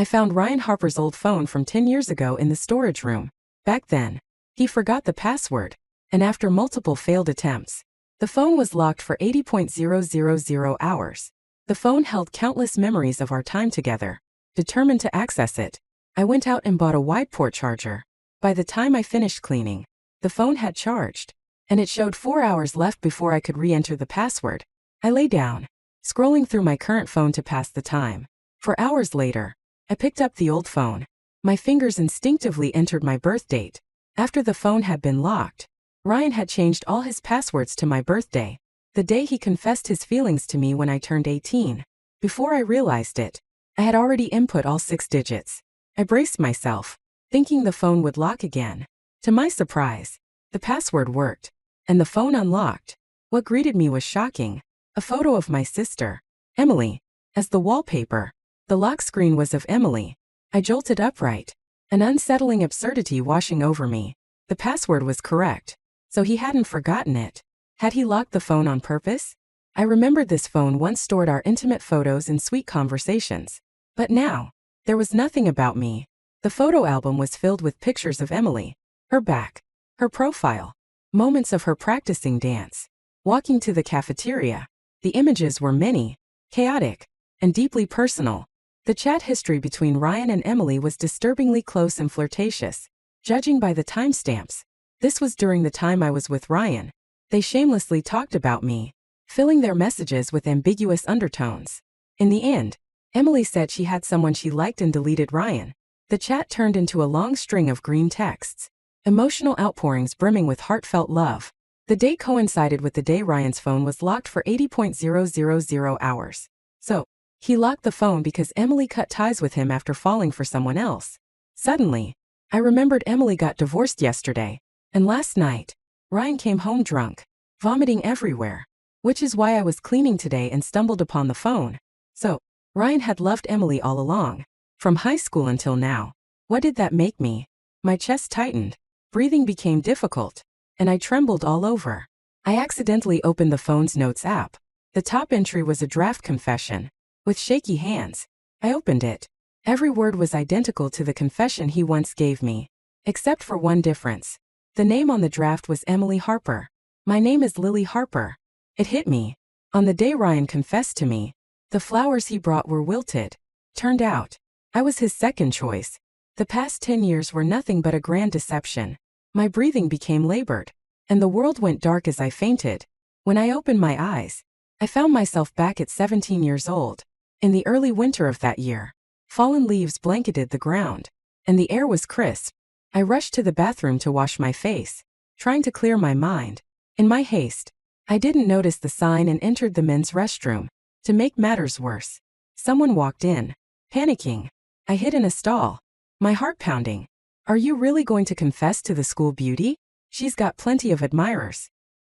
I found Ryan Harper's old phone from 10 years ago in the storage room. Back then, he forgot the password, and after multiple failed attempts, the phone was locked for 80.000 hours. The phone held countless memories of our time together. Determined to access it, I went out and bought a wide port charger. By the time I finished cleaning, the phone had charged, and it showed 4 hours left before I could re-enter the password. I lay down, scrolling through my current phone to pass the time. 4 hours later, I picked up the old phone. My fingers instinctively entered my birth date. After the phone had been locked, Ryan had changed all his passwords to my birthday, the day he confessed his feelings to me when I turned 18. Before I realized it, I had already input all 6 digits. I braced myself, thinking the phone would lock again. To my surprise, the password worked, and the phone unlocked. What greeted me was shocking. A photo of my sister, Emily, as the wallpaper. The lock screen was of Emily. I jolted upright, an unsettling absurdity washing over me. The password was correct, so he hadn't forgotten it. Had he locked the phone on purpose? I remembered this phone once stored our intimate photos and sweet conversations. But now, there was nothing about me. The photo album was filled with pictures of Emily, her back, her profile, moments of her practicing dance, walking to the cafeteria. The images were many, chaotic, and deeply personal. The chat history between Ryan and Emily was disturbingly close and flirtatious, judging by the timestamps. This was during the time I was with Ryan. They shamelessly talked about me, filling their messages with ambiguous undertones. In the end, Emily said she had someone she liked and deleted Ryan. The chat turned into a long string of green texts, emotional outpourings brimming with heartfelt love. The date coincided with the day Ryan's phone was locked for 80.000 hours. So, he locked the phone because Emily cut ties with him after falling for someone else. Suddenly, I remembered Emily got divorced yesterday, and last night, Ryan came home drunk, vomiting everywhere, which is why I was cleaning today and stumbled upon the phone. So, Ryan had loved Emily all along, from high school until now. What did that make me? My chest tightened, breathing became difficult, and I trembled all over. I accidentally opened the phone's notes app. The top entry was a draft confession. With shaky hands, I opened it. Every word was identical to the confession he once gave me, except for one difference. The name on the draft was Emily Harper. My name is Lily Harper. It hit me. On the day Ryan confessed to me, the flowers he brought were wilted. Turned out, I was his second choice. The past 10 years were nothing but a grand deception. My breathing became labored, and the world went dark as I fainted. When I opened my eyes, I found myself back at 17 years old. In the early winter of that year, fallen leaves blanketed the ground, and the air was crisp. I rushed to the bathroom to wash my face, trying to clear my mind. In my haste, I didn't notice the sign and entered the men's restroom. To make matters worse, someone walked in. Panicking, I hid in a stall, my heart pounding. Are you really going to confess to the school beauty? She's got plenty of admirers.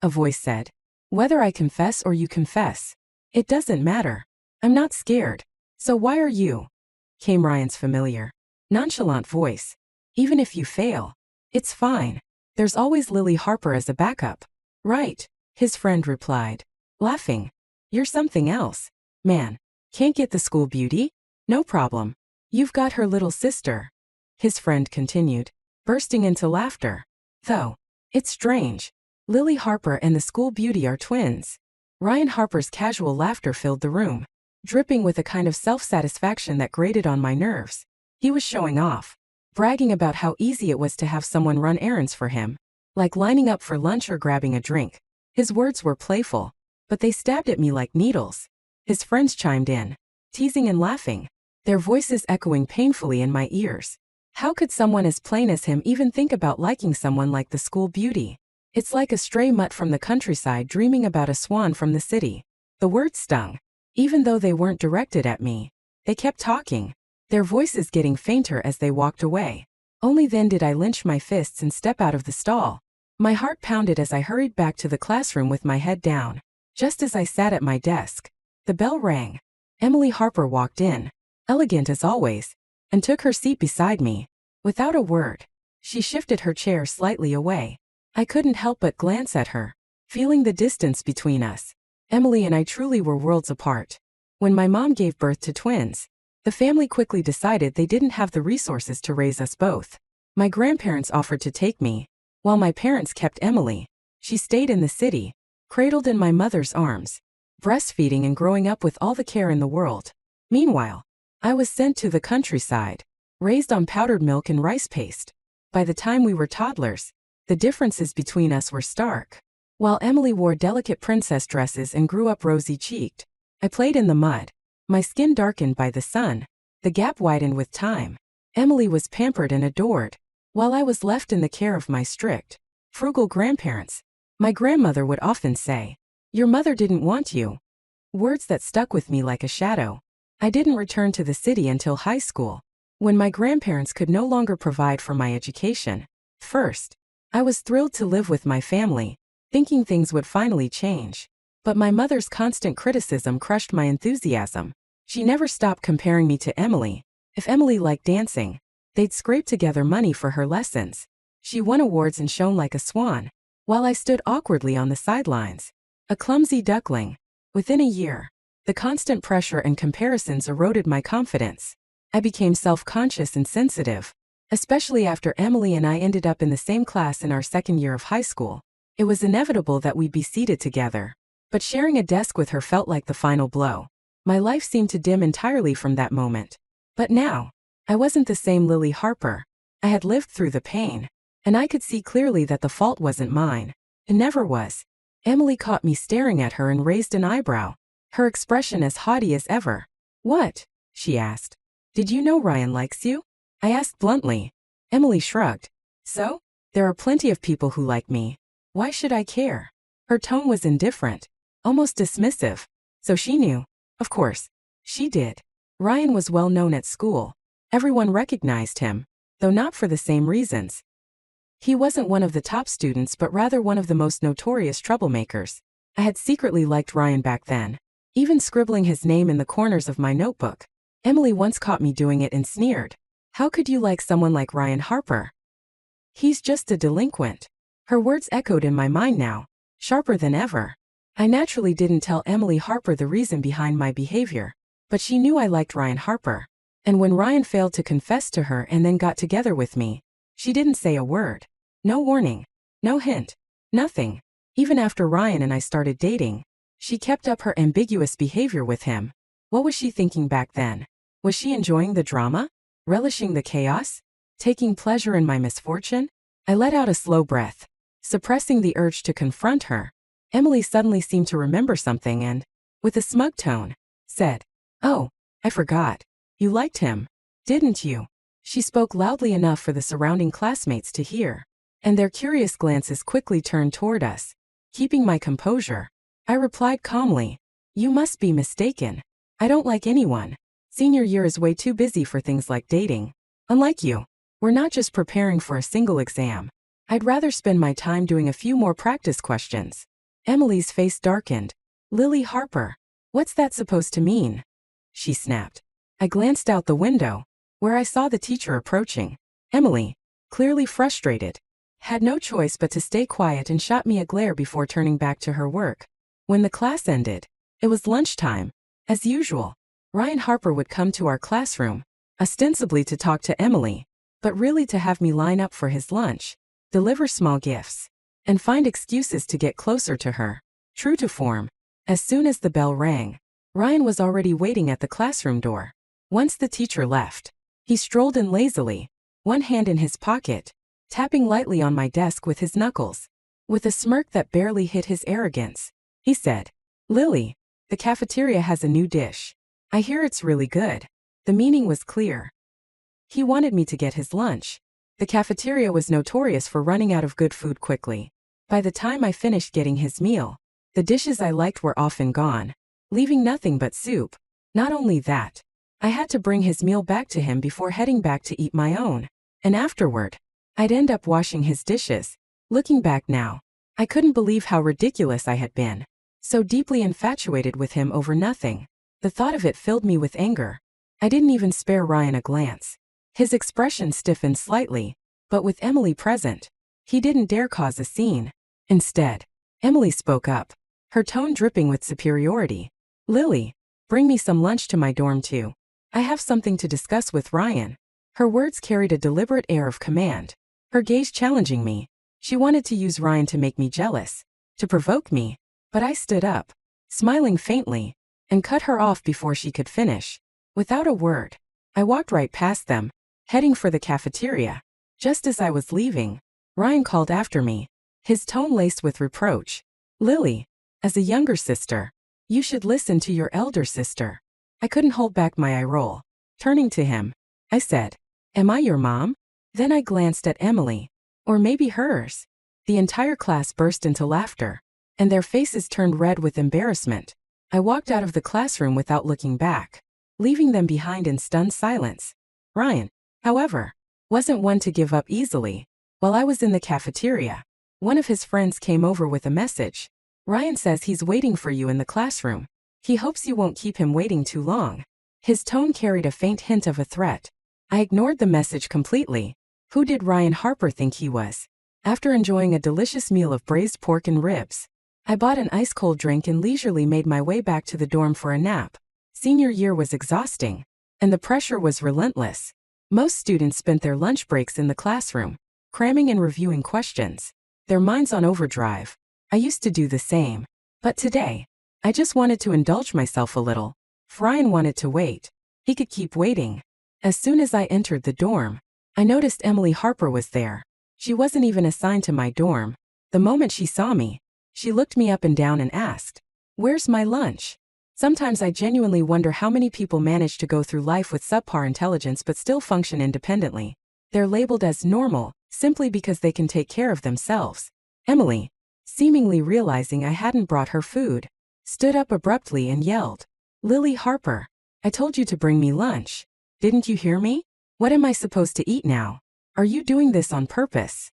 A voice said. Whether I confess or you confess, it doesn't matter. I'm not scared. So why are you? Came Ryan's familiar, nonchalant voice. Even if you fail, it's fine. There's always Lily Harper as a backup. Right, his friend replied, laughing. You're something else. Man, can't get the school beauty? No problem. You've got her little sister. His friend continued, bursting into laughter. Though, it's strange. Lily Harper and the school beauty are twins. Ryan Harper's casual laughter filled the room, dripping with a kind of self-satisfaction that grated on my nerves. He was showing off, bragging about how easy it was to have someone run errands for him, like lining up for lunch or grabbing a drink. His words were playful, but they stabbed at me like needles. His friends chimed in, teasing and laughing, their voices echoing painfully in my ears. How could someone as plain as him even think about liking someone like the school beauty? It's like a stray mutt from the countryside dreaming about a swan from the city. The words stung. Even though they weren't directed at me, they kept talking, their voices getting fainter as they walked away. Only then did I clench my fists and step out of the stall. My heart pounded as I hurried back to the classroom with my head down. Just as I sat at my desk, the bell rang. Emily Harper walked in, elegant as always, and took her seat beside me. Without a word, she shifted her chair slightly away. I couldn't help but glance at her, feeling the distance between us. Emily and I truly were worlds apart. When my mom gave birth to twins, The family quickly decided they didn't have the resources to raise us both. My grandparents offered to take me, while my parents kept Emily. She stayed in the city, cradled in my mother's arms, breastfeeding and growing up with all the care in the world. Meanwhile, I was sent to the countryside, raised on powdered milk and rice paste. By the time we were toddlers, the differences between us were stark. While Emily wore delicate princess dresses and grew up rosy-cheeked, I played in the mud, my skin darkened by the sun. The gap widened with time. Emily was pampered and adored, while I was left in the care of my strict, frugal grandparents. My grandmother would often say, "Your mother didn't want you." Words that stuck with me like a shadow. I didn't return to the city until high school, when my grandparents could no longer provide for my education. First, I was thrilled to live with my family, thinking things would finally change. But my mother's constant criticism crushed my enthusiasm. She never stopped comparing me to Emily. If Emily liked dancing, they'd scrape together money for her lessons. She won awards and shone like a swan, while I stood awkwardly on the sidelines, a clumsy duckling. Within a year, the constant pressure and comparisons eroded my confidence. I became self-conscious and sensitive, especially after Emily and I ended up in the same class in our second year of high school. It was inevitable that we'd be seated together, but sharing a desk with her felt like the final blow. My life seemed to dim entirely from that moment. But now, I wasn't the same Lily Harper. I had lived through the pain, and I could see clearly that the fault wasn't mine. It never was. Emily caught me staring at her and raised an eyebrow, her expression as haughty as ever. "What?" she asked. "Did you know Ryan likes you?" I asked bluntly. Emily shrugged. "So? There are plenty of people who like me. Why should I care?" Her tone was indifferent, almost dismissive. So she knew. Of course, she did. Ryan was well known at school. Everyone recognized him, though not for the same reasons. He wasn't one of the top students but rather one of the most notorious troublemakers. I had secretly liked Ryan back then, even scribbling his name in the corners of my notebook. Emily once caught me doing it and sneered. "How could you like someone like Ryan Harper? He's just a delinquent." Her words echoed in my mind now, sharper than ever. I naturally didn't tell Emily Harper the reason behind my behavior, but she knew I liked Ryan Harper. And when Ryan failed to confess to her and then got together with me, she didn't say a word. No warning, no hint, nothing. Even after Ryan and I started dating, she kept up her ambiguous behavior with him. What was she thinking back then? Was she enjoying the drama? Relishing the chaos? Taking pleasure in my misfortune? I let out a slow breath, suppressing the urge to confront her. Emily suddenly seemed to remember something and, with a smug tone, said, "Oh, I forgot. You liked him, didn't you?" She spoke loudly enough for the surrounding classmates to hear, and their curious glances quickly turned toward us. Keeping my composure, I replied calmly, "You must be mistaken. I don't like anyone. Senior year is way too busy for things like dating. Unlike you, we're not just preparing for a single exam. I'd rather spend my time doing a few more practice questions." Emily's face darkened. "Lily Harper, what's that supposed to mean?" she snapped. I glanced out the window, where I saw the teacher approaching. Emily, clearly frustrated, had no choice but to stay quiet and shot me a glare before turning back to her work. When the class ended, it was lunchtime. As usual, Ryan Harper would come to our classroom, ostensibly to talk to Emily, but really to have me line up for his lunch, deliver small gifts, and find excuses to get closer to her. True to form, as soon as the bell rang, Ryan was already waiting at the classroom door. Once the teacher left, he strolled in lazily, one hand in his pocket, tapping lightly on my desk with his knuckles. With a smirk that barely hid his arrogance, he said, "Lily, the cafeteria has a new dish. I hear it's really good." The meaning was clear. He wanted me to get his lunch. The cafeteria was notorious for running out of good food quickly. By the time I finished getting his meal, the dishes I liked were often gone, leaving nothing but soup. Not only that, I had to bring his meal back to him before heading back to eat my own. And afterward, I'd end up washing his dishes. Looking back now, I couldn't believe how ridiculous I had been. So deeply infatuated with him over nothing. The thought of it filled me with anger. I didn't even spare Ryan a glance. His expression stiffened slightly, but with Emily present, he didn't dare cause a scene. Instead, Emily spoke up, her tone dripping with superiority. "Lily, bring me some lunch to my dorm too." I have something to discuss with Ryan. Her words carried a deliberate air of command, her gaze challenging me. She wanted to use Ryan to make me jealous, to provoke me, but I stood up, smiling faintly, and cut her off before she could finish. Without a word, I walked right past them, heading for the cafeteria. Just as I was leaving, Ryan called after me, his tone laced with reproach. Lily, as a younger sister, you should listen to your elder sister. I couldn't hold back my eye roll. Turning to him, I said, "Am I your mom?" Then I glanced at Emily. Or maybe hers. The entire class burst into laughter, and their faces turned red with embarrassment. I walked out of the classroom without looking back, leaving them behind in stunned silence. Ryan, however, wasn't one to give up easily. While I was in the cafeteria, one of his friends came over with a message. Ryan says he's waiting for you in the classroom. He hopes you won't keep him waiting too long. His tone carried a faint hint of a threat. I ignored the message completely. Who did Ryan Harper think he was? After enjoying a delicious meal of braised pork and ribs, I bought an ice-cold drink and leisurely made my way back to the dorm for a nap. Senior year was exhausting, and the pressure was relentless. Most students spent their lunch breaks in the classroom, cramming and reviewing questions, their minds on overdrive. I used to do the same, but today, I just wanted to indulge myself a little. If Ryan wanted to wait, he could keep waiting. As soon as I entered the dorm, I noticed Emily Harper was there. She wasn't even assigned to my dorm. The moment she saw me, she looked me up and down and asked, "Where's my lunch?" Sometimes I genuinely wonder how many people manage to go through life with subpar intelligence but still function independently. They're labeled as normal, simply because they can take care of themselves. Emily, seemingly realizing I hadn't brought her food, stood up abruptly and yelled, "Lily Harper, I told you to bring me lunch. Didn't you hear me? What am I supposed to eat now? Are you doing this on purpose?"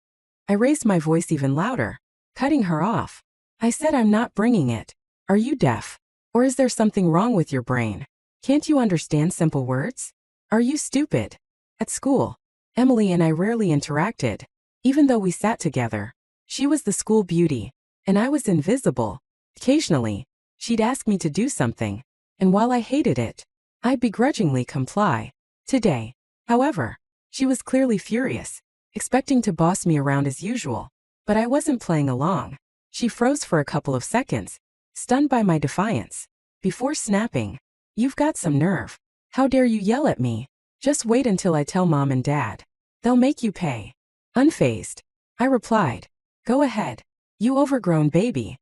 I raised my voice even louder, cutting her off. I said, "I'm not bringing it. Are you deaf? Or is there something wrong with your brain? Can't you understand simple words? Are you stupid?" At school, Emily and I rarely interacted. Even though we sat together, she was the school beauty, and I was invisible. Occasionally, she'd ask me to do something, and while I hated it, I'd begrudgingly comply. Today, however, she was clearly furious, expecting to boss me around as usual, but I wasn't playing along. She froze for a couple of seconds, stunned by my defiance, before snapping, "You've got some nerve. How dare you yell at me? Just wait until I tell Mom and Dad. They'll make you pay." Unfazed, I replied, "Go ahead, you overgrown baby."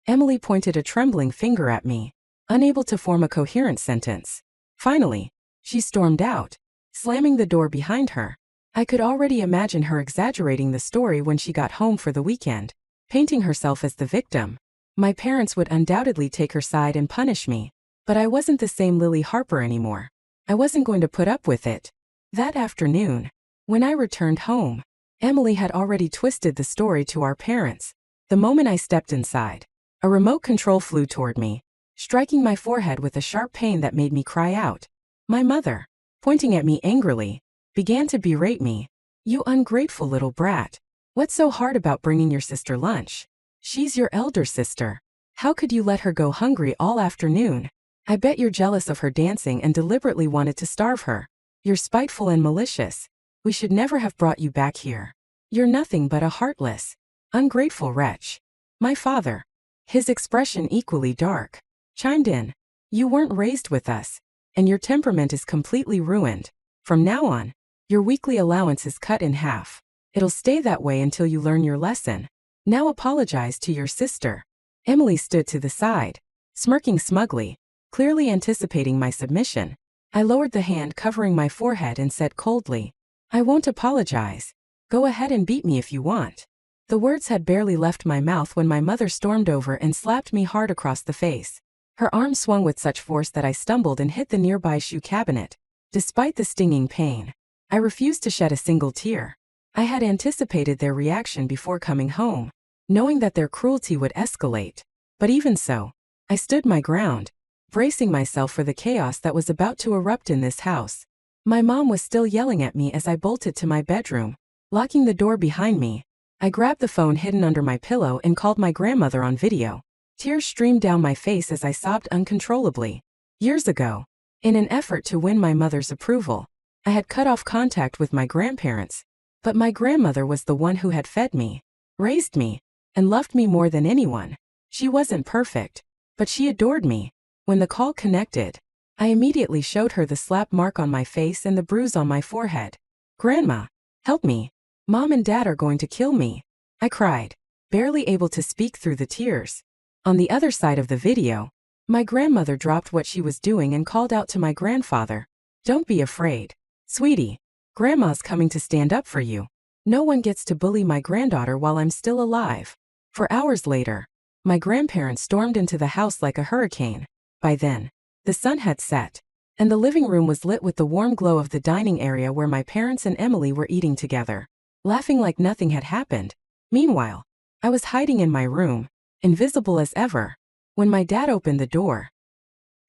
Emily pointed a trembling finger at me, unable to form a coherent sentence. Finally, she stormed out, slamming the door behind her. I could already imagine her exaggerating the story when she got home for the weekend, painting herself as the victim. My parents would undoubtedly take her side and punish me, but I wasn't the same Lily Harper anymore. I wasn't going to put up with it. That afternoon, when I returned home, Emily had already twisted the story to our parents. The moment I stepped inside, a remote control flew toward me, striking my forehead with a sharp pain that made me cry out. My mother, pointing at me angrily, began to berate me. "You ungrateful little brat. What's so hard about bringing your sister lunch? She's your elder sister. How could you let her go hungry all afternoon? I bet you're jealous of her dancing and deliberately wanted to starve her. You're spiteful and malicious. We should never have brought you back here. You're nothing but a heartless, ungrateful wretch." My father, his expression equally dark, chimed in. "You weren't raised with us, and your temperament is completely ruined. From now on, your weekly allowance is cut in half. It'll stay that way until you learn your lesson. Now apologize to your sister." Emily stood to the side, smirking smugly, clearly anticipating my submission. I lowered the hand covering my forehead and said coldly, "I won't apologize. Go ahead and beat me if you want." The words had barely left my mouth when my mother stormed over and slapped me hard across the face. Her arm swung with such force that I stumbled and hit the nearby shoe cabinet. Despite the stinging pain, I refused to shed a single tear. I had anticipated their reaction before coming home, knowing that their cruelty would escalate. But even so, I stood my ground, bracing myself for the chaos that was about to erupt in this house. My mom was still yelling at me as I bolted to my bedroom. Locking the door behind me, I grabbed the phone hidden under my pillow and called my grandmother on video. Tears streamed down my face as I sobbed uncontrollably. Years ago, In an effort to win my mother's approval, I had cut off contact with my grandparents, but my grandmother was the one who had fed me, raised me, and loved me more than anyone. She wasn't perfect, but she adored me. When the call connected, I immediately showed her the slap mark on my face and the bruise on my forehead. "Grandma, help me. Mom and Dad are going to kill me," I cried, barely able to speak through the tears. On the other side of the video, my grandmother dropped what she was doing and called out to my grandfather, "Don't be afraid. Sweetie, Grandma's coming to stand up for you. No one gets to bully my granddaughter while I'm still alive." For hours later, my grandparents stormed into the house like a hurricane. By then, the sun had set, and the living room was lit with the warm glow of the dining area where my parents and Emily were eating together, laughing like nothing had happened. Meanwhile, I was hiding in my room, invisible as ever. When my dad opened the door,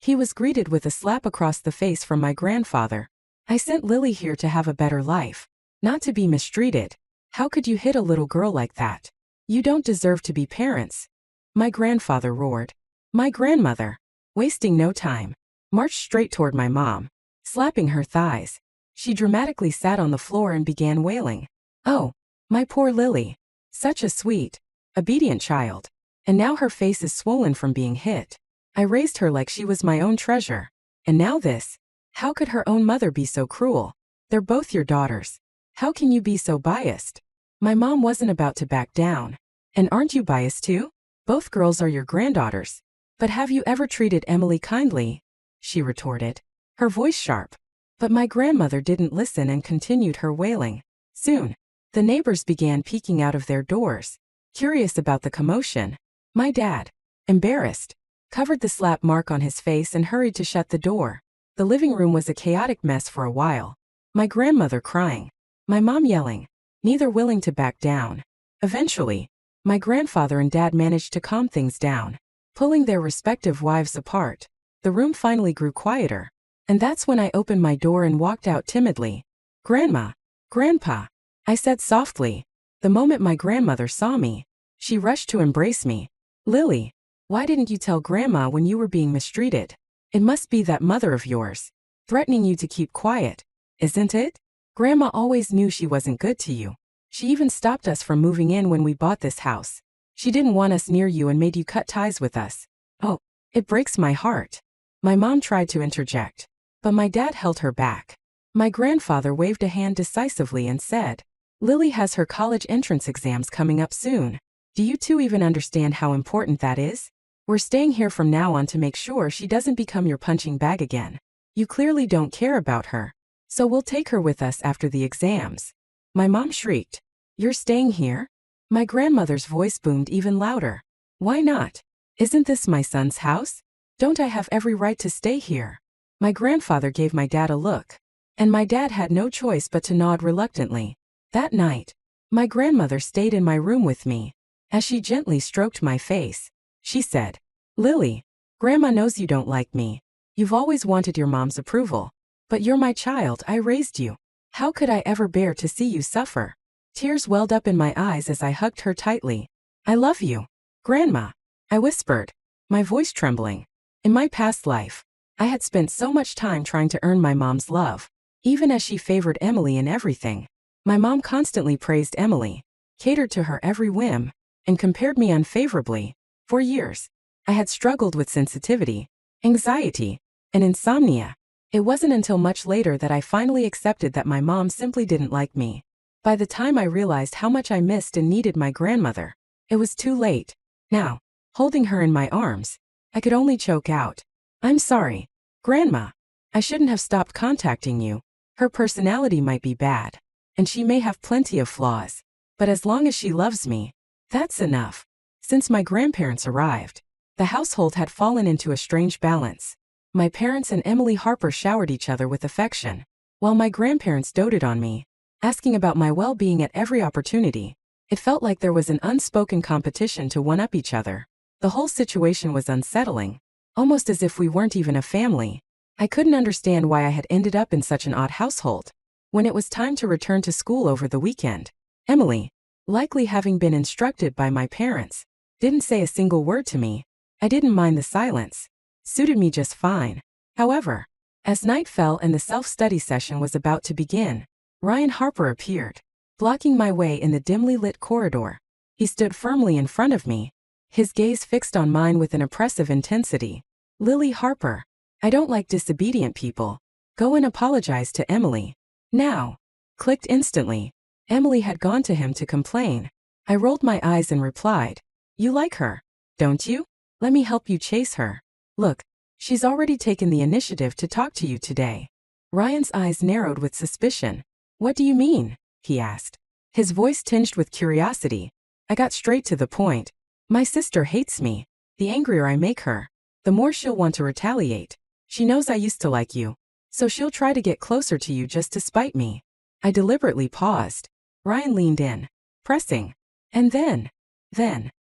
he was greeted with a slap across the face from my grandfather. "I sent Lily here to have a better life, not to be mistreated. How could you hit a little girl like that? You don't deserve to be parents," my grandfather roared. My grandmother, wasting no time, marched straight toward my mom, slapping her thighs. She dramatically sat on the floor and began wailing. "Oh, my poor Lily. Such a sweet, obedient child. And now her face is swollen from being hit. I raised her like she was my own treasure. And now this. How could her own mother be so cruel? They're both your daughters. How can you be so biased?" My mom wasn't about to back down. "And aren't you biased too? Both girls are your granddaughters. But have you ever treated Emily kindly?" she retorted, her voice sharp. But my grandmother didn't listen and continued her wailing. Soon, the neighbors began peeking out of their doors, curious about the commotion. My dad, embarrassed, covered the slap mark on his face and hurried to shut the door. The living room was a chaotic mess for a while. My grandmother crying, my mom yelling, neither willing to back down. Eventually, my grandfather and dad managed to calm things down, pulling their respective wives apart. The room finally grew quieter, and that's when I opened my door and walked out timidly. "Grandma, Grandpa," I said softly. The moment my grandmother saw me, she rushed to embrace me. "Lily, why didn't you tell Grandma when you were being mistreated? It must be that mother of yours, threatening you to keep quiet, isn't it? Grandma always knew she wasn't good to you. She even stopped us from moving in when we bought this house. She didn't want us near you and made you cut ties with us." "Oh, it breaks my heart." My mom tried to interject, but my dad held her back. My grandfather waved a hand decisively and said, "Lily has her college entrance exams coming up soon. Do you two even understand how important that is? We're staying here from now on to make sure she doesn't become your punching bag again. You clearly don't care about her, so we'll take her with us after the exams." My mom shrieked, "You're staying here?" My grandmother's voice boomed even louder. "Why not? Isn't this my son's house? Don't I have every right to stay here?" My grandfather gave my dad a look, and my dad had no choice but to nod reluctantly. That night, my grandmother stayed in my room with me. As she gently stroked my face, she said, "Lily, Grandma knows you don't like me. You've always wanted your mom's approval. But you're my child, I raised you. How could I ever bear to see you suffer?" Tears welled up in my eyes as I hugged her tightly. "I love you, Grandma," I whispered, my voice trembling. In my past life, I had spent so much time trying to earn my mom's love, even as she favored Emily in everything. My mom constantly praised Emily, catered to her every whim, and compared me unfavorably. For years, I had struggled with sensitivity, anxiety, and insomnia. It wasn't until much later that I finally accepted that my mom simply didn't like me. By the time I realized how much I missed and needed my grandmother, it was too late. Now, holding her in my arms, I could only choke out, "I'm sorry, Grandma. I shouldn't have stopped contacting you. Her personality might be bad, and she may have plenty of flaws, but as long as she loves me, that's enough." Since my grandparents arrived, the household had fallen into a strange balance. My parents and Emily Harper showered each other with affection, while my grandparents doted on me, asking about my well-being at every opportunity. It felt like there was an unspoken competition to one-up each other. The whole situation was unsettling, almost as if we weren't even a family. I couldn't understand why I had ended up in such an odd household. When it was time to return to school over the weekend, Emily, likely having been instructed by my parents, didn't say a single word to me. I didn't mind the silence. Suited me just fine. However, As night fell and the self-study session was about to begin, Ryan Harper appeared, blocking my way in the dimly lit corridor. He stood firmly in front of me, his gaze fixed on mine with an oppressive intensity. "Lily Harper, I don't like disobedient people. Go and apologize to Emily. Now." Clicked instantly. Emily had gone to him to complain. I rolled my eyes and replied, "You like her, don't you? Let me help you chase her. Look, she's already taken the initiative to talk to you today." Ryan's eyes narrowed with suspicion. "What do you mean?" he asked, his voice tinged with curiosity. I got straight to the point. "My sister hates me. The angrier I make her, the more she'll want to retaliate. She knows I used to like you, so she'll try to get closer to you just to spite me." I deliberately paused. Ryan leaned in, pressing. "And then,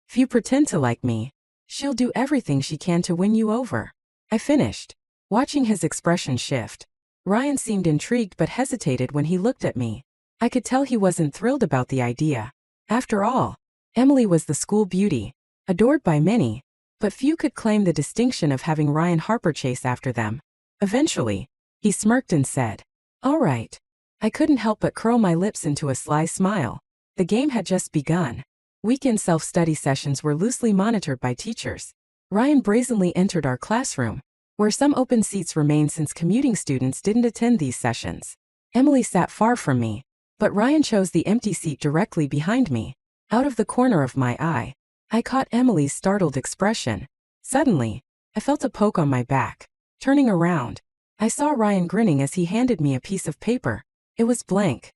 if you pretend to like me, she'll do everything she can to win you over." I finished, watching his expression shift. Ryan seemed intrigued but hesitated when he looked at me. I could tell he wasn't thrilled about the idea. After all, Emily was the school beauty, adored by many, but few could claim the distinction of having Ryan Harper chase after them. Eventually, he smirked and said, "All right." I couldn't help but curl my lips into a sly smile. The game had just begun. Weekend self-study sessions were loosely monitored by teachers. Ryan brazenly entered our classroom, where some open seats remained since commuting students didn't attend these sessions. Emily sat far from me, but Ryan chose the empty seat directly behind me. Out of the corner of my eye, I caught Emily's startled expression. Suddenly, I felt a poke on my back. Turning around, I saw Ryan grinning as he handed me a piece of paper. It was blank.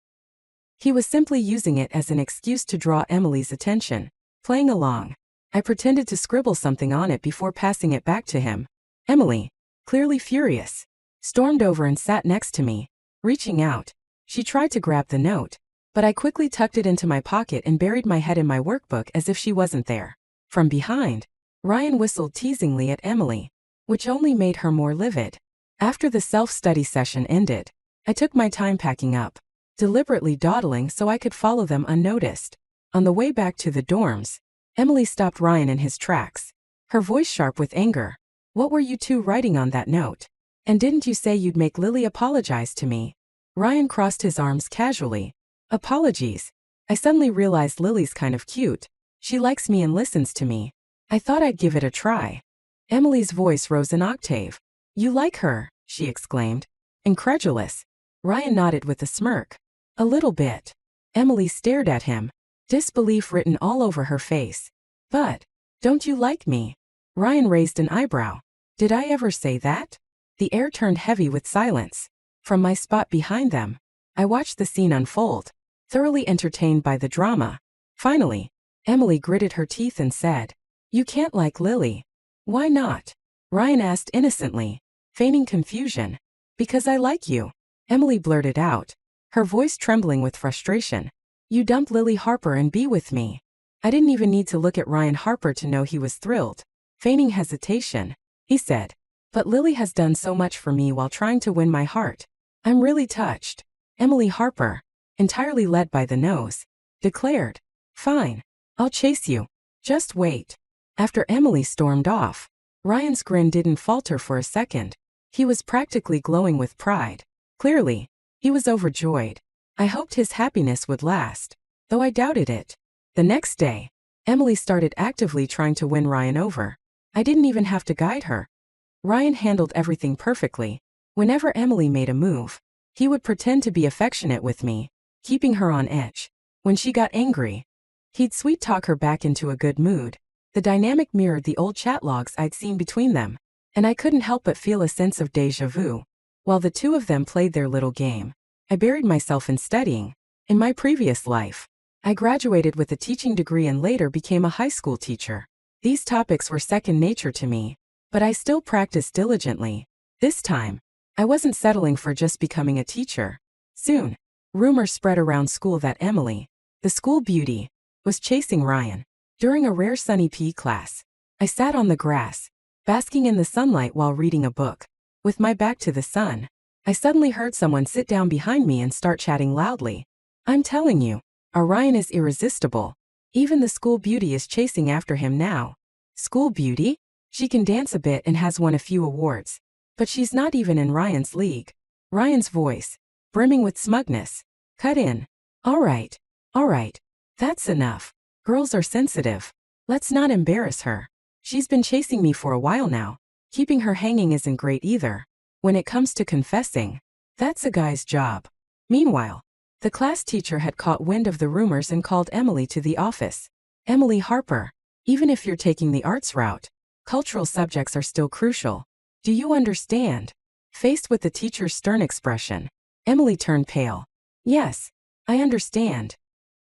He was simply using it as an excuse to draw Emily's attention. Playing along, I pretended to scribble something on it before passing it back to him. Emily, clearly furious, stormed over and sat next to me. Reaching out, she tried to grab the note, but I quickly tucked it into my pocket and buried my head in my workbook as if she wasn't there. From behind, Ryan whistled teasingly at Emily, which only made her more livid. After the self-study session ended, I took my time packing up, deliberately dawdling so I could follow them unnoticed. On the way back to the dorms, Emily stopped Ryan in his tracks, her voice sharp with anger. "What were you two writing on that note? And didn't you say you'd make Lily apologize to me?" Ryan crossed his arms casually. "Apologies? I suddenly realized Lily's kind of cute. She likes me and listens to me. I thought I'd give it a try." Emily's voice rose an octave. "You like her?" she exclaimed, incredulous. Ryan nodded with a smirk. "A little bit." Emily stared at him, disbelief written all over her face. "But, don't you like me?" Ryan raised an eyebrow. "Did I ever say that?" The air turned heavy with silence. From my spot behind them, I watched the scene unfold, thoroughly entertained by the drama. Finally, Emily gritted her teeth and said, "You can't like Lily." "Why not?" Ryan asked innocently, feigning confusion. "Because I like you," Emily blurted out, her voice trembling with frustration. "You dump Lily Harper and be with me." I didn't even need to look at Ryan Harper to know he was thrilled. Feigning hesitation, he said, "But Lily has done so much for me while trying to win my heart. I'm really touched." Emily Harper, entirely led by the nose, declared, "Fine, I'll chase you. Just wait." After Emily stormed off, Ryan's grin didn't falter for a second. He was practically glowing with pride. Clearly, he was overjoyed. I hoped his happiness would last, though I doubted it. The next day, Emily started actively trying to win Ryan over. I didn't even have to guide her. Ryan handled everything perfectly. Whenever Emily made a move, he would pretend to be affectionate with me, keeping her on edge. When she got angry, he'd sweet-talk her back into a good mood. The dynamic mirrored the old chat logs I'd seen between them, and I couldn't help but feel a sense of déjà vu. While the two of them played their little game, I buried myself in studying. In my previous life, I graduated with a teaching degree and later became a high school teacher. These topics were second nature to me, but I still practiced diligently. This time, I wasn't settling for just becoming a teacher. Soon, rumors spread around school that Emily, the school beauty, was chasing Ryan. During a rare sunny PE class, I sat on the grass, basking in the sunlight while reading a book. With my back to the sun, I suddenly heard someone sit down behind me and start chatting loudly. "I'm telling you, our Ryan is irresistible. Even the school beauty is chasing after him now." "School beauty? She can dance a bit and has won a few awards." But she's not even in Ryan's league. Ryan's voice, brimming with smugness, cut in. All right. That's enough. Girls are sensitive. Let's not embarrass her. She's been chasing me for a while now. Keeping her hanging isn't great either. When it comes to confessing, that's a guy's job. Meanwhile, the class teacher had caught wind of the rumors and called Emily to the office. Emily Harper, even if you're taking the arts route, cultural subjects are still crucial. Do you understand? Faced with the teacher's stern expression, Emily turned pale. Yes, I understand,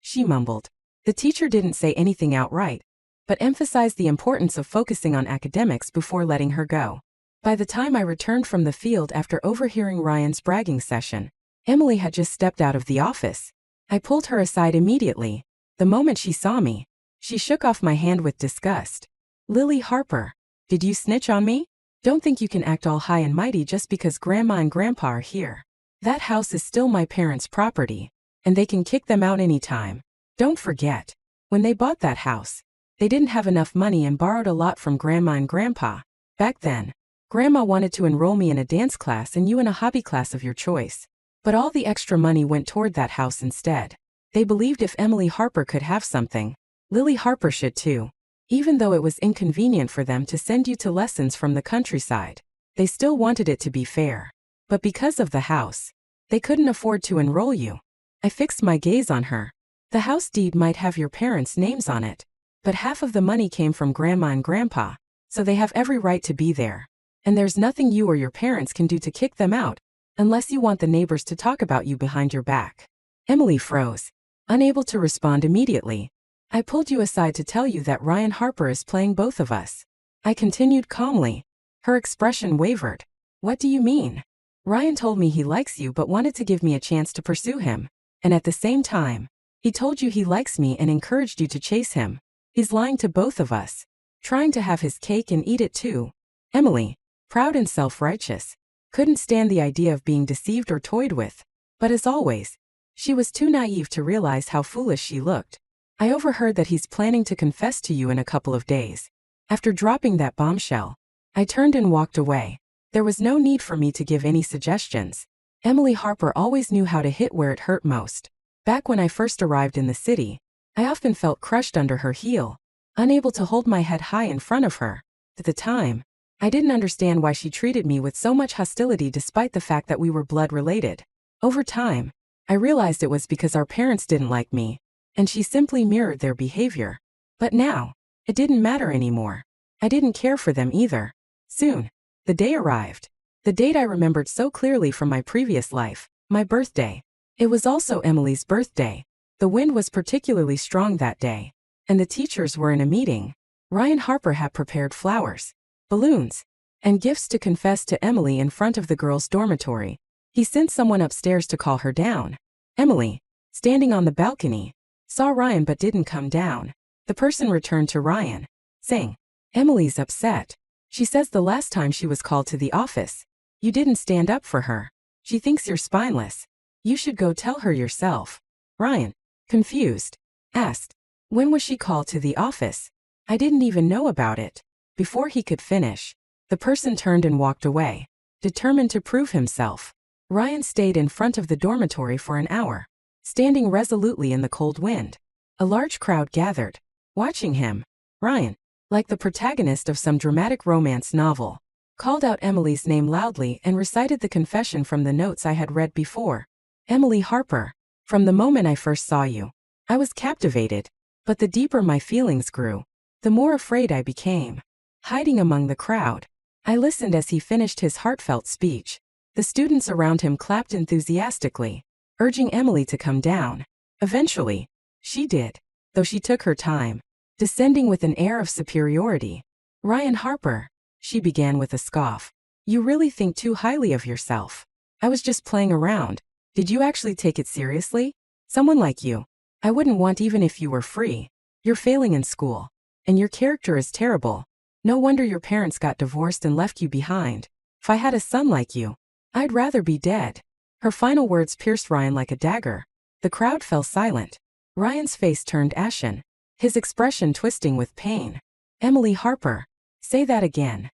she mumbled. The teacher didn't say anything outright, but emphasized the importance of focusing on academics before letting her go. By the time I returned from the field after overhearing Ryan's bragging session, Emily had just stepped out of the office. I pulled her aside immediately. The moment she saw me, she shook off my hand with disgust. Lily Harper, did you snitch on me? Don't think you can act all high and mighty just because Grandma and Grandpa are here. That house is still my parents' property, and they can kick them out anytime. Don't forget, when they bought that house, they didn't have enough money and borrowed a lot from Grandma and Grandpa. Back then, Grandma wanted to enroll me in a dance class and you in a hobby class of your choice. But all the extra money went toward that house instead. They believed if Emily Harper could have something, Lily Harper should too. Even though it was inconvenient for them to send you to lessons from the countryside, they still wanted it to be fair. But because of the house, they couldn't afford to enroll you. I fixed my gaze on her. The house deed might have your parents' names on it, but half of the money came from Grandma and Grandpa, so they have every right to be there. And there's nothing you or your parents can do to kick them out, unless you want the neighbors to talk about you behind your back. Emily froze, unable to respond immediately. I pulled you aside to tell you that Ryan Harper is playing both of us. I continued calmly. Her expression wavered. What do you mean? Ryan told me he likes you but wanted to give me a chance to pursue him. And at the same time, he told you he likes me and encouraged you to chase him. He's lying to both of us. Trying to have his cake and eat it too. Emily, proud and self-righteous, couldn't stand the idea of being deceived or toyed with. But as always, she was too naive to realize how foolish she looked. I overheard that he's planning to confess to you in a couple of days. After dropping that bombshell, I turned and walked away. There was no need for me to give any suggestions. Emily Harper always knew how to hit where it hurt most. Back when I first arrived in the city, I often felt crushed under her heel, unable to hold my head high in front of her. At the time, I didn't understand why she treated me with so much hostility despite the fact that we were blood related. Over time, I realized it was because our parents didn't like me, and she simply mirrored their behavior. But now, it didn't matter anymore. I didn't care for them either. Soon, the day arrived. The date I remembered so clearly from my previous life, my birthday. It was also Emily's birthday. The wind was particularly strong that day, and the teachers were in a meeting. Ryan Harper had prepared flowers, balloons, and gifts to confess to Emily in front of the girls' dormitory. He sent someone upstairs to call her down. Emily, standing on the balcony, saw Ryan but didn't come down. The person returned to Ryan, saying, Emily's upset. She says the last time she was called to the office, you didn't stand up for her. She thinks you're spineless. You should go tell her yourself. Ryan, confused, asked, when was she called to the office? I didn't even know about it. Before he could finish, the person turned and walked away, determined to prove himself. Ryan stayed in front of the dormitory for an hour, standing resolutely in the cold wind. A large crowd gathered, watching him. Ryan, like the protagonist of some dramatic romance novel, called out Emily's name loudly and recited the confession from the notes I had read before. Emily Harper, from the moment I first saw you, I was captivated, but the deeper my feelings grew, the more afraid I became. Hiding among the crowd, I listened as he finished his heartfelt speech. The students around him clapped enthusiastically, urging Emily to come down. Eventually, she did, though she took her time, descending with an air of superiority. Ryan Harper, she began with a scoff. You really think too highly of yourself. I was just playing around. Did you actually take it seriously? Someone like you, I wouldn't want even if you were free. You're failing in school, and your character is terrible. No wonder your parents got divorced and left you behind. If I had a son like you, I'd rather be dead. Her final words pierced Ryan like a dagger. The crowd fell silent. Ryan's face turned ashen, his expression twisting with pain. Emily Harper, say that again,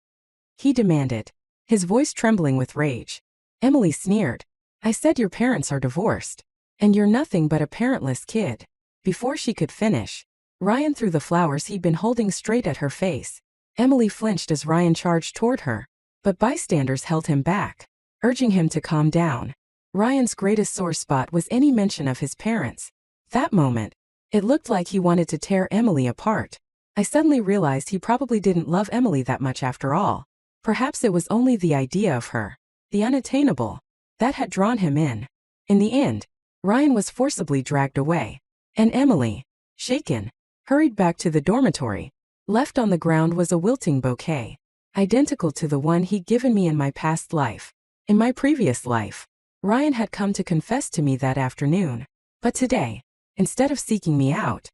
he demanded. his voice trembling with rage. Emily sneered. I said your parents are divorced. And you're nothing but a parentless kid. Before she could finish, Ryan threw the flowers he'd been holding straight at her face. Emily flinched as Ryan charged toward her, but bystanders held him back, urging him to calm down. Ryan's greatest sore spot was any mention of his parents. That moment, it looked like he wanted to tear Emily apart. I suddenly realized he probably didn't love Emily that much after all. Perhaps it was only the idea of her, the unattainable, that had drawn him in. In the end, Ryan was forcibly dragged away, and Emily, shaken, hurried back to the dormitory. Left on the ground was a wilting bouquet, identical to the one he'd given me in my past life. In my previous life, Ryan had come to confess to me that afternoon. But today, instead of seeking me out,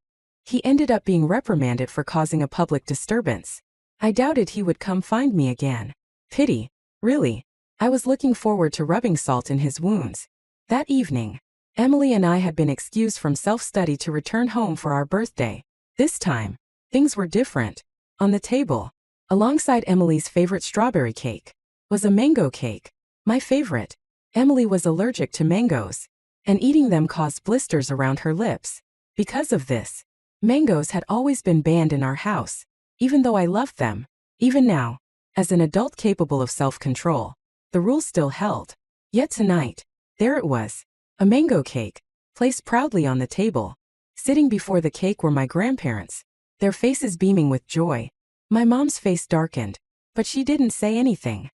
he ended up being reprimanded for causing a public disturbance. I doubted he would come find me again. Pity, really. I was looking forward to rubbing salt in his wounds. That evening, Emily and I had been excused from self-study to return home for our birthday. This time, things were different. On the table, alongside Emily's favorite strawberry cake, was a mango cake. My favorite. Emily was allergic to mangoes, and eating them caused blisters around her lips. Because of this, mangoes had always been banned in our house, even though I loved them. Even now, as an adult capable of self-control, the rules still held. Yet tonight, there it was, a mango cake, placed proudly on the table. Sitting before the cake were my grandparents, their faces beaming with joy. My mom's face darkened, but she didn't say anything.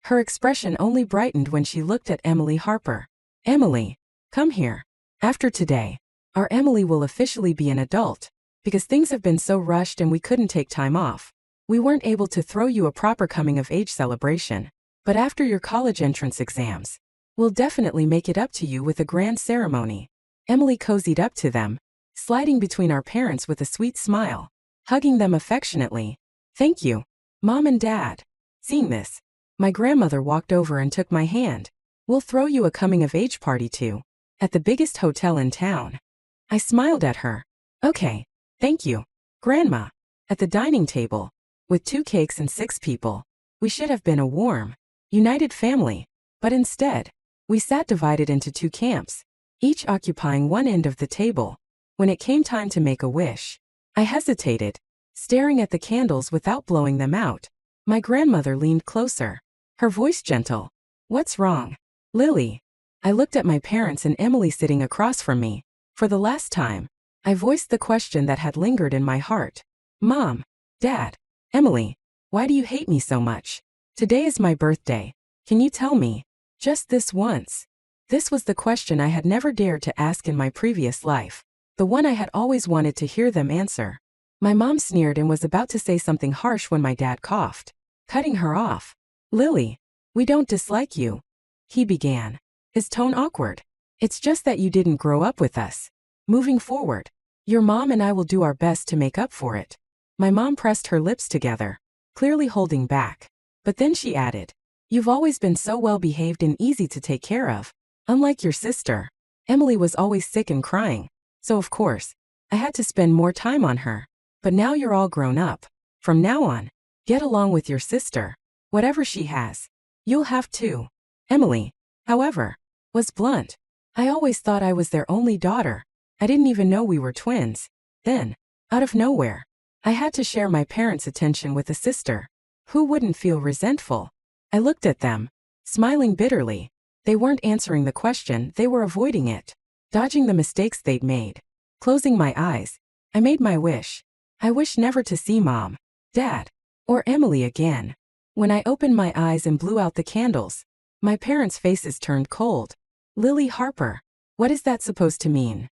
Her expression only brightened when she looked at Emily Harper. Emily, come here. After today, our Emily will officially be an adult. Because things have been so rushed and we couldn't take time off, we weren't able to throw you a proper coming-of-age celebration. But after your college entrance exams, we'll definitely make it up to you with a grand ceremony. Emily cozied up to them, sliding between our parents with a sweet smile, hugging them affectionately. Thank you, Mom and Dad. Seeing this, my grandmother walked over and took my hand. We'll throw you a coming-of-age party too, at the biggest hotel in town. I smiled at her. Okay, thank you, Grandma. At the dining table, with 2 cakes and 6 people, we should have been a warm, united family. But instead, we sat divided into 2 camps, each occupying one end of the table. When it came time to make a wish, I hesitated, staring at the candles without blowing them out. My grandmother leaned closer, her voice gentle. What's wrong, Lily? I looked at my parents and Emily sitting across from me. For the last time, I voiced the question that had lingered in my heart. Mom, Dad, Emily, why do you hate me so much? Today is my birthday. Can you tell me? Just this once. This was the question I had never dared to ask in my previous life. The one I had always wanted to hear them answer. My mom sneered and was about to say something harsh when my dad coughed, cutting her off. Lily, we don't dislike you, he began, his tone awkward. It's just that you didn't grow up with us. Moving forward, your mom and I will do our best to make up for it. My mom pressed her lips together, clearly holding back. But then she added, you've always been so well behaved and easy to take care of. Unlike your sister, Emily was always sick and crying. So of course, I had to spend more time on her. But now you're all grown up. From now on, get along with your sister. Whatever she has, you'll have too. Emily, however, was blunt. I always thought I was their only daughter. I didn't even know we were twins. Then, out of nowhere, I had to share my parents' attention with a sister. Who wouldn't feel resentful? I looked at them, smiling bitterly. They weren't answering the question, they were avoiding it, dodging the mistakes they'd made. Closing my eyes, I made my wish. I wish never to see Mom, Dad, or Emily again. When I opened my eyes and blew out the candles, my parents' faces turned cold. Lily Harper, what is that supposed to mean?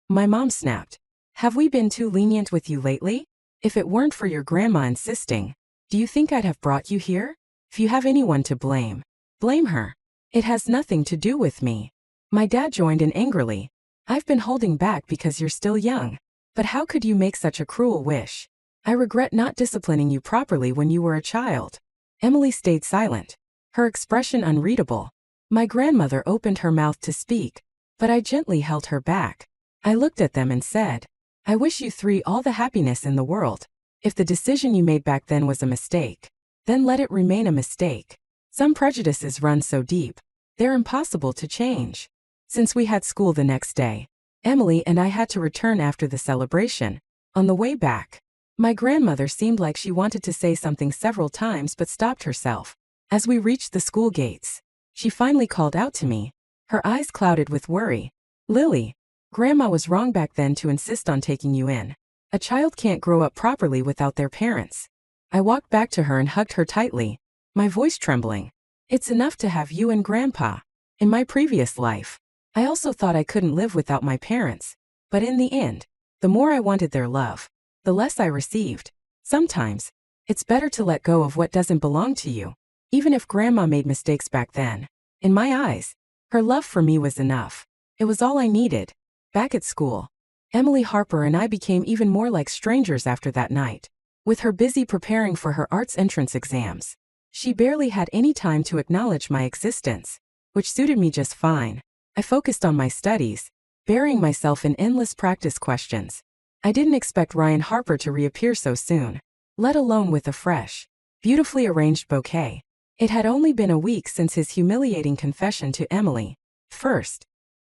My mom snapped. Have we been too lenient with you lately? If it weren't for your grandma insisting, do you think I'd have brought you here? If you have anyone to blame, blame her. It has nothing to do with me. My dad joined in angrily. I've been holding back because you're still young. But how could you make such a cruel wish? I regret not disciplining you properly when you were a child. Emily stayed silent, her expression unreadable. My grandmother opened her mouth to speak, but I gently held her back. I looked at them and said, I wish you 3 all the happiness in the world. If the decision you made back then was a mistake, then let it remain a mistake. Some prejudices run so deep, they're impossible to change. Since we had school the next day, Emily and I had to return after the celebration. On the way back, my grandmother seemed like she wanted to say something several times but stopped herself. As we reached the school gates, she finally called out to me, her eyes clouded with worry. "Lily, Grandma was wrong back then to insist on taking you in. A child can't grow up properly without their parents." I walked back to her and hugged her tightly, my voice trembling. "It's enough to have you and Grandpa. In my previous life, I also thought I couldn't live without my parents. But in the end, the more I wanted their love, the less I received. Sometimes, it's better to let go of what doesn't belong to you, even if Grandma made mistakes back then. In my eyes, her love for me was enough. It was all I needed." Back at school, Emily Harper and I became even more like strangers after that night. With her busy preparing for her arts entrance exams, she barely had any time to acknowledge my existence, which suited me just fine. I focused on my studies, burying myself in endless practice questions. I didn't expect Ryan Harper to reappear so soon, let alone with a fresh, beautifully arranged bouquet. It had only been a week since his humiliating confession to Emily. First,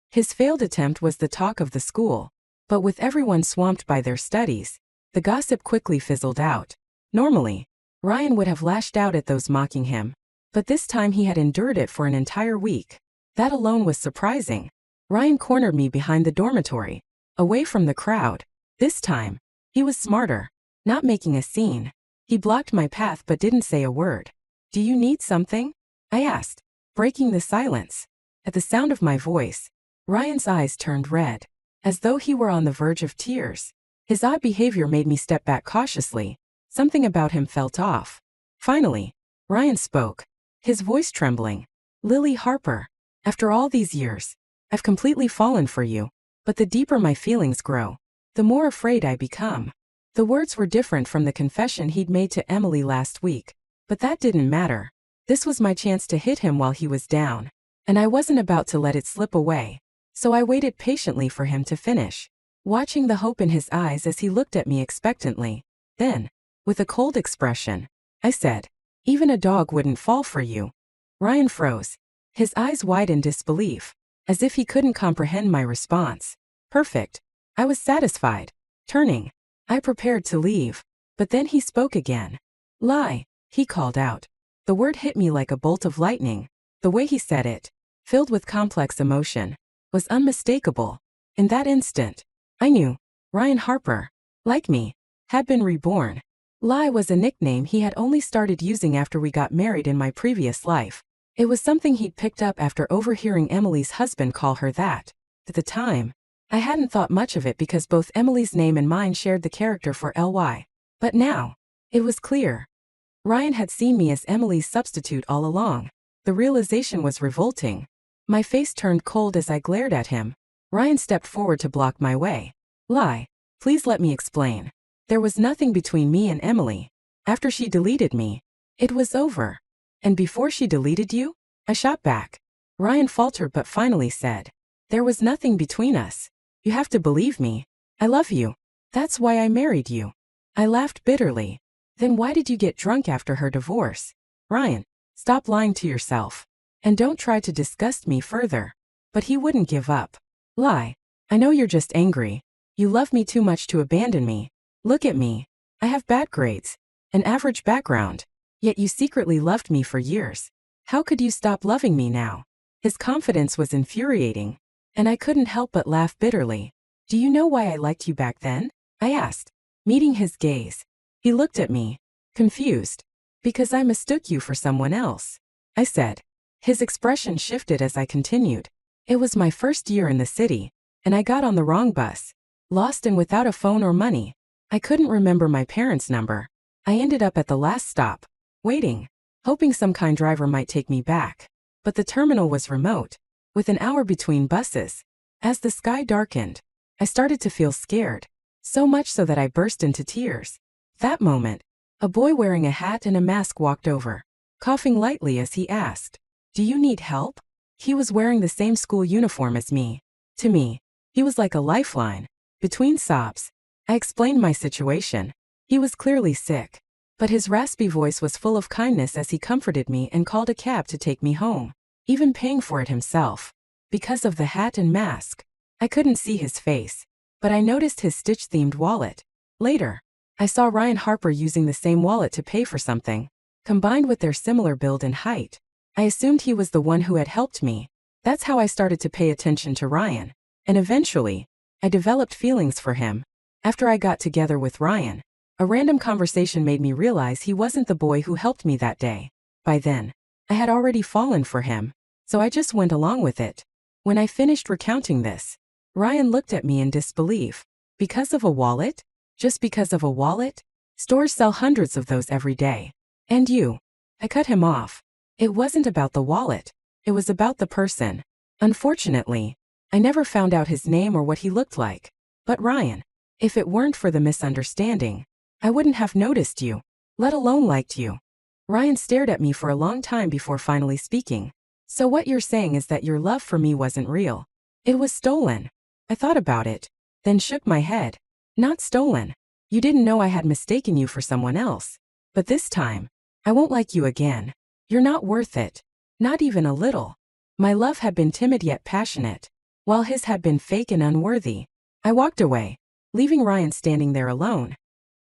his failed attempt was the talk of the school, but with everyone swamped by their studies, the gossip quickly fizzled out. Normally, Ryan would have lashed out at those mocking him, but this time he had endured it for an entire week. That alone was surprising. Ryan cornered me behind the dormitory, away from the crowd. This time, he was smarter, not making a scene. He blocked my path but didn't say a word. "Do you need something?" I asked, breaking the silence. At the sound of my voice, Ryan's eyes turned red, as though he were on the verge of tears. His odd behavior made me step back cautiously. Something about him felt off. Finally, Ryan spoke, his voice trembling. "Lily Harper, after all these years, I've completely fallen for you, but the deeper my feelings grow, the more afraid I become." The words were different from the confession he'd made to Emily last week, but that didn't matter. This was my chance to hit him while he was down, and I wasn't about to let it slip away. So I waited patiently for him to finish, watching the hope in his eyes as he looked at me expectantly. Then, with a cold expression, I said, "Even a dog wouldn't fall for you." Ryan froze, his eyes wide in disbelief, as if he couldn't comprehend my response. Perfect. I was satisfied. Turning, I prepared to leave, but then he spoke again. "Lie," he called out. The word hit me like a bolt of lightning. The way he said it, filled with complex emotion, was unmistakable. In that instant, I knew Ryan Harper, like me, had been reborn. Lie was a nickname he had only started using after we got married in my previous life. It was something he'd picked up after overhearing Emily's husband call her that. At the time, I hadn't thought much of it because both Emily's name and mine shared the character for Ly. But now, it was clear. Ryan had seen me as Emily's substitute all along. The realization was revolting. My face turned cold as I glared at him. Ryan stepped forward to block my way. "Lie, please let me explain. There was nothing between me and Emily. After she deleted me, it was over." "And before she deleted you?" I shot back. Ryan faltered but finally said, "There was nothing between us. You have to believe me. I love you. That's why I married you." I laughed bitterly. "Then why did you get drunk after her divorce?" "Ryan, stop lying to yourself. And don't try to disgust me further." But he wouldn't give up. "Lie, I know you're just angry. You love me too much to abandon me. Look at me. I have bad grades, an average background. Yet you secretly loved me for years. How could you stop loving me now?" His confidence was infuriating, and I couldn't help but laugh bitterly. "Do you know why I liked you back then?" I asked, meeting his gaze. He looked at me, confused. "Because I mistook you for someone else," I said. His expression shifted as I continued. "It was my first year in the city, and I got on the wrong bus. Lost and without a phone or money. I couldn't remember my parents' number. I ended up at the last stop, waiting, hoping some kind driver might take me back. But the terminal was remote, with an hour between buses. As the sky darkened, I started to feel scared, so much so that I burst into tears. That moment, a boy wearing a hat and a mask walked over, coughing lightly as he asked, "Do you need help?" He was wearing the same school uniform as me. To me, he was like a lifeline. Between sobs, I explained my situation. He was clearly sick. But his raspy voice was full of kindness as he comforted me and called a cab to take me home, even paying for it himself. Because of the hat and mask, I couldn't see his face, but I noticed his Stitch-themed wallet. Later, I saw Ryan Harper using the same wallet to pay for something. Combined with their similar build and height, I assumed he was the one who had helped me. That's how I started to pay attention to Ryan, and eventually, I developed feelings for him. After I got together with Ryan, a random conversation made me realize he wasn't the boy who helped me that day. By then, I had already fallen for him, so I just went along with it. When I finished recounting this, Ryan looked at me in disbelief. Because of a wallet? Just because of a wallet? Stores sell hundreds of those every day. And you? I cut him off. It wasn't about the wallet. It was about the person. Unfortunately, I never found out his name or what he looked like. But Ryan, if it weren't for the misunderstanding, I wouldn't have noticed you, let alone liked you. Ryan stared at me for a long time before finally speaking. So what you're saying is that your love for me wasn't real. It was stolen. I thought about it, then shook my head. Not stolen. You didn't know I had mistaken you for someone else. But this time, I won't like you again. You're not worth it. Not even a little. My love had been timid yet passionate, while his had been fake and unworthy. I walked away, leaving Ryan standing there alone.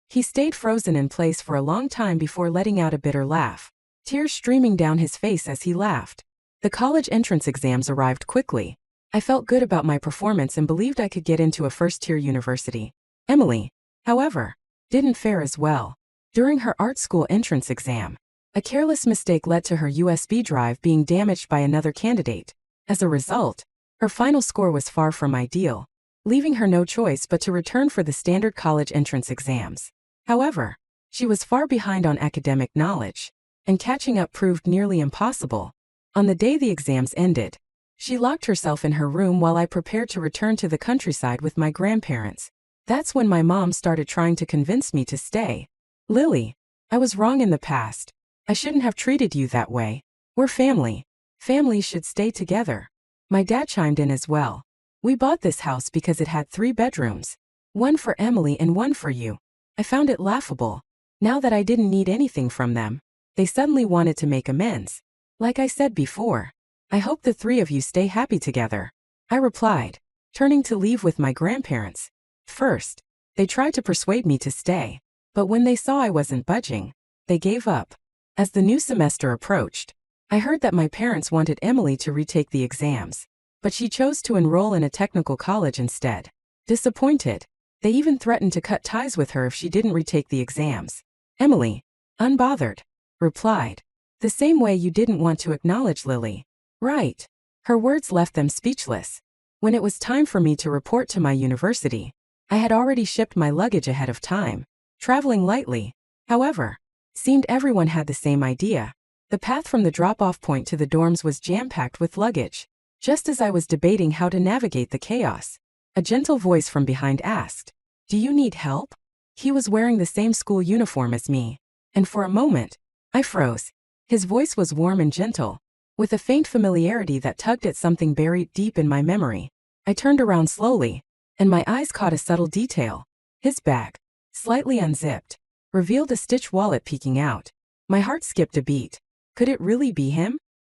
He stayed frozen in place for a long time before letting out a bitter laugh, tears streaming down his face as he laughed. The college entrance exams arrived quickly. I felt good about my performance and believed I could get into a first-tier university. Emily, however, didn't fare as well. During her art school entrance exam, a careless mistake led to her USB drive being damaged by another candidate. As a result, her final score was far from ideal, leaving her no choice but to return for the standard college entrance exams. However, she was far behind on academic knowledge, and catching up proved nearly impossible. On the day the exams ended, she locked herself in her room while I prepared to return to the countryside with my grandparents. That's when my mom started trying to convince me to stay. Lily, I was wrong in the past. I shouldn't have treated you that way. We're family. Families should stay together. My dad chimed in as well. We bought this house because it had 3 bedrooms. One for Emily and one for you. I found it laughable. Now that I didn't need anything from them, they suddenly wanted to make amends. Like I said before, I hope the 3 of you stay happy together. I replied, turning to leave with my grandparents. First, they tried to persuade me to stay, but when they saw I wasn't budging, they gave up. As the new semester approached, I heard that my parents wanted Emily to retake the exams, but she chose to enroll in a technical college instead. Disappointed, they even threatened to cut ties with her if she didn't retake the exams. Emily, unbothered, replied, the same way you didn't want to acknowledge Lily. Right. Her words left them speechless. When it was time for me to report to my university, I had already shipped my luggage ahead of time, traveling lightly. However, seemed everyone had the same idea. The path from the drop-off point to the dorms was jam-packed with luggage. Just as I was debating how to navigate the chaos, a gentle voice from behind asked, "Do you need help?" He was wearing the same school uniform as me, and for a moment, I froze. His voice was warm and gentle, with a faint familiarity that tugged at something buried deep in my memory. I turned around slowly, and my eyes caught a subtle detail. His bag, slightly unzipped, revealed a Stitch wallet peeking out. My heart skipped a beat. Could it really be him?